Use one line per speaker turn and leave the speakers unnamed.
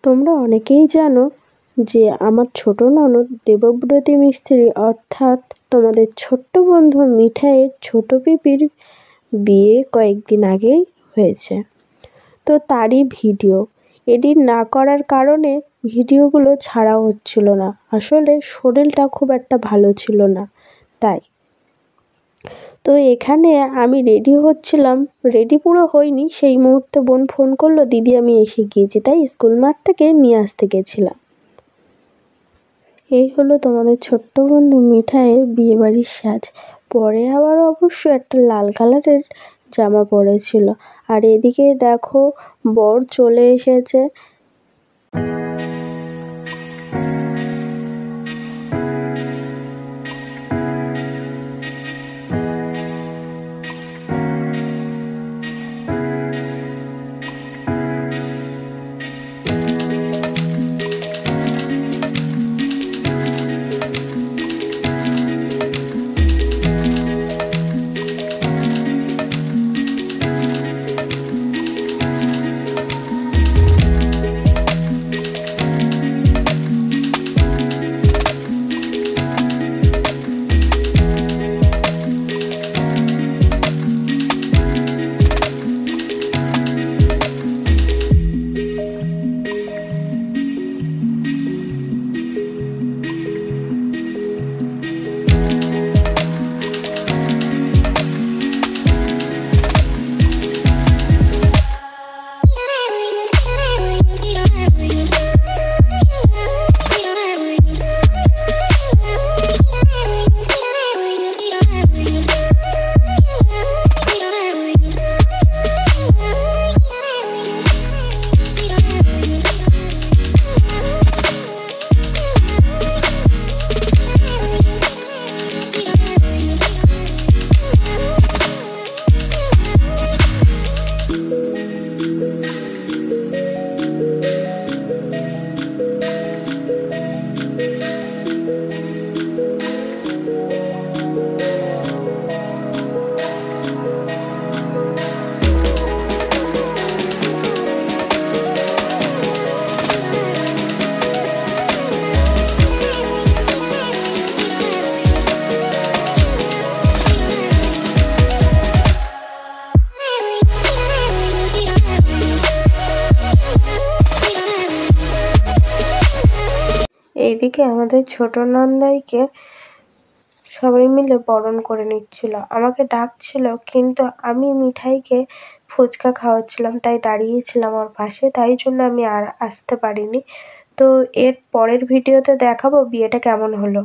তোমরা অনেকেই জানো যে আমার ছোট ননদ দেবব্রতী মিস্ত্রি অর্থাৎ তোমাদের ছোট্ট বন্ধু মিঠাইয়ের ছোট পিপির বিয়ে কয়েকদিন আগেই হয়েছে। তো তারই ভিডিও এডিট না করার কারণে ভিডিওগুলো ছাড়া হচ্ছিল না। আসলে শরীরটা খুব একটা ভালো ছিল না তাই। তো এখানে আমি রেডি হচ্ছিলাম, রেডি পুরো হইনি, সেই মুহূর্তে বোন ফোন করলো, দিদি আমি এসে গিয়েছি, তাই স্কুল মাঠ থেকে নিয়ে আসতে গেছিলাম। এই হলো তোমাদের ছোট্ট বন্ধু মিঠাইয়ের বিয়েবাড়ির সাজ। পরে আবার অবশ্য একটা লাল কালারের জামা পরেছিল। আর এদিকে দেখো বর চলে এসেছে। এইদিকে আমাদের ছোট নন্দাইকে সবাই মিলে বরণ করে নিচ্ছিল, আমাকে ডাকছিল, কিন্তু আমি মিঠাইকে ফুচকা খাওয়াচ্ছিলাম তাই দাঁড়িয়েছিলাম ওর পাশে, তাই জন্য আমি আর আসতে পারিনি। তো এর পরের ভিডিওতে দেখাবো বিয়েটা কেমন হলো।